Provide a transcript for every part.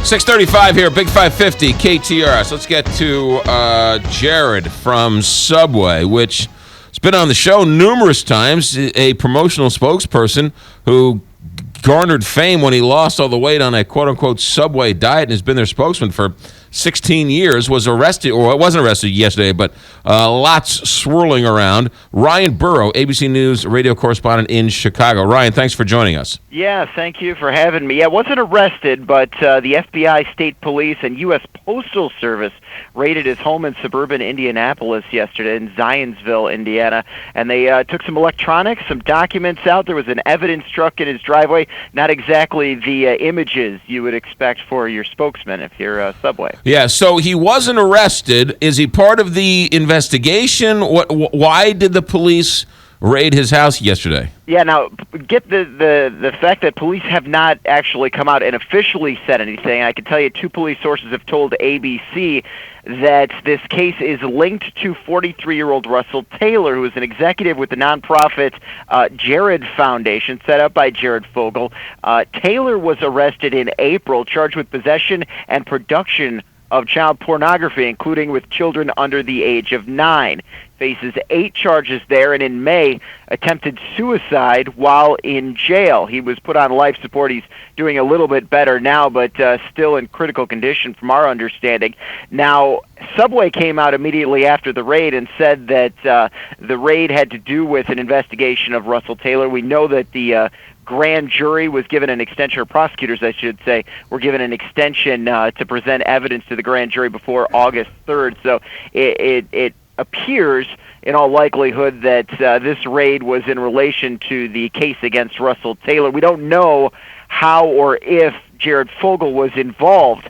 6:35 here, Big 550, KTRS. Let's get to Jared from Subway, which has been on the show numerous times, a promotional spokesperson who garnered fame when he lost all the weight on a quote-unquote Subway diet and has been their spokesman for 16 years, was arrested, or wasn't arrested yesterday, but lots swirling around. Ryan Burrow, ABC News radio correspondent in Chicago. Ryan, thanks for joining us. Yeah, thank you for having me. I wasn't arrested, but the FBI, state police, and U.S. Postal Service raided his home in suburban Indianapolis yesterday in Zionsville, Indiana, and they took some electronics, some documents out. There was an evidence truck in his driveway, not exactly the images you would expect for your spokesman if you're Subway. Yeah, so he wasn't arrested. Is he part of the investigation? Why did the police raid his house yesterday? Yeah, now, get the fact that police have not actually come out and officially said anything. I can tell you two police sources have told ABC that this case is linked to 43-year-old Russell Taylor, who is an executive with the nonprofit Jared Foundation, set up by Jared Fogle. Taylor was arrested in April, charged with possession and production of child pornography, including with children under the age of 9. Faces 8 charges there, and in May attempted suicide while in jail. He was put on life support. He's doing a little bit better now, but still in critical condition from our understanding. Now, Subway came out immediately after the raid and said that the raid had to do with an investigation of Russell Taylor. We know that the grand jury was given an extension, or prosecutors, I should say, were given an extension to present evidence to the grand jury before August 3rd. So it appears, in all likelihood, that this raid was in relation to the case against Russell Taylor. We don't know how or if Jared Fogle was involved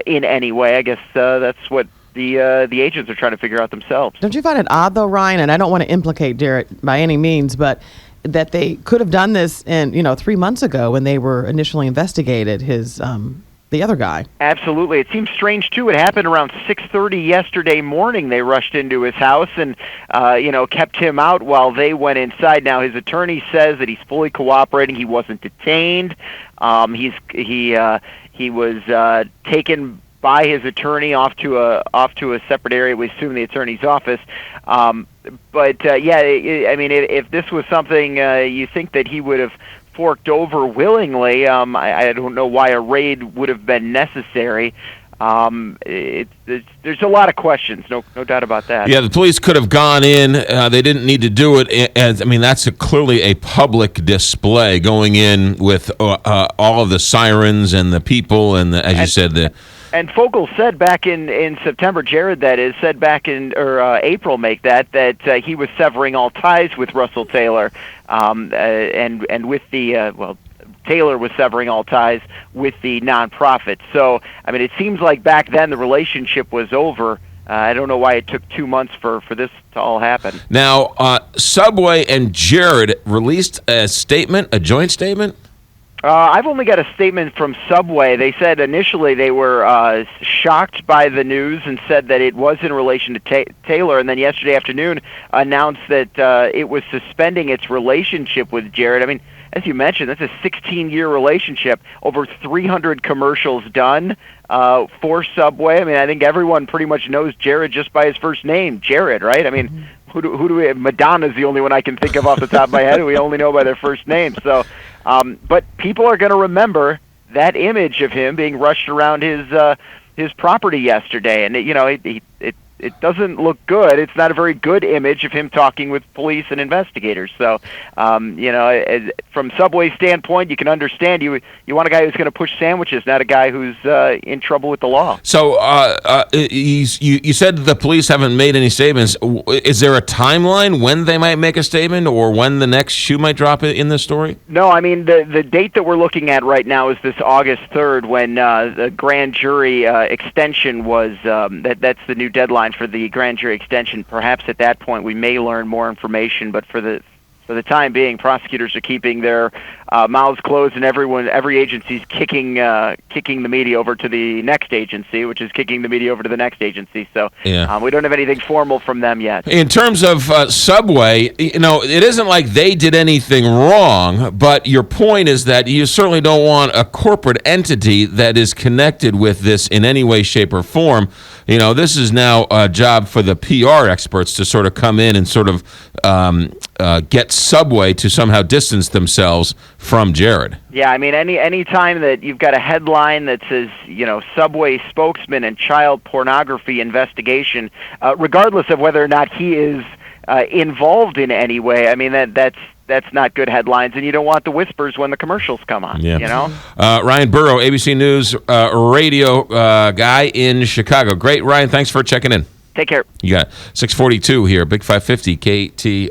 in any way. I guess that's what the agents are trying to figure out themselves. Don't you find it odd, though, Ryan, and I don't want to implicate Jared by any means, but that they could have done this 3 months ago when they were initially investigated the other guy? Absolutely. It seems strange, too. It happened around 6:30 yesterday morning. They rushed into his house and, kept him out while they went inside. Now, his attorney says that he's fully cooperating. He wasn't detained. He was taken by his attorney off to a separate area. We assume the attorney's office. If this was something you think that he would have forked over willingly, I don't know why a raid would have been necessary. There's a lot of questions, no doubt about that. Yeah, the police could have gone in. They didn't need to do it. That's clearly a public display, going in with all of the sirens and the people and you said, And Fogle said back in September, Jared that is, said back in April, that he was severing all ties with Russell Taylor, and with the Taylor was severing all ties with the nonprofit. So, it seems like back then the relationship was over. I don't know why it took 2 months for this to all happen. Now, Subway and Jared released a joint statement? I've only got a statement from Subway. They said initially they were shocked by the news and said that it was in relation to Taylor, and then yesterday afternoon announced that it was suspending its relationship with Jared. As you mentioned, that's a 16-year relationship, over 300 commercials done for Subway. I think everyone pretty much knows Jared just by his first name, Jared, right? Who do we? Madonna's the only one I can think of off the top of my head who we only know by their first name. So, but people are going to remember that image of him being rushed around his property yesterday, and it doesn't look good. It's not a very good image of him talking with police and investigators. So, from Subway's standpoint, you can understand you want a guy who's going to push sandwiches, not a guy who's in trouble with the law. So, you said the police haven't made any statements. Is there a timeline when they might make a statement, or when the next shoe might drop in this story? No, the date that we're looking at right now is this August 3rd, when the grand jury extension was. That's the new deadline for the grand jury extension. Perhaps at that point we may learn more information, but for the For the time being, prosecutors are keeping their mouths closed, and every agency's kicking the media over to the next agency, which is kicking the media over to the next agency. So we don't have anything formal from them yet. In terms of Subway, it isn't like they did anything wrong, but your point is that you certainly don't want a corporate entity that is connected with this in any way, shape, or form. This is now a job for the PR experts to sort of come in and sort of get Subway to somehow distance themselves from Jared. Yeah, I mean, any time that you've got a headline that says, Subway spokesman and child pornography investigation, regardless of whether or not he is involved in any way, I mean, that's not good headlines, and you don't want the whispers when the commercials come on. Yeah. Ryan Burrow, ABC News radio guy in Chicago. Great, Ryan. Thanks for checking in. Take care. You got it. 642 here, Big 550, KT.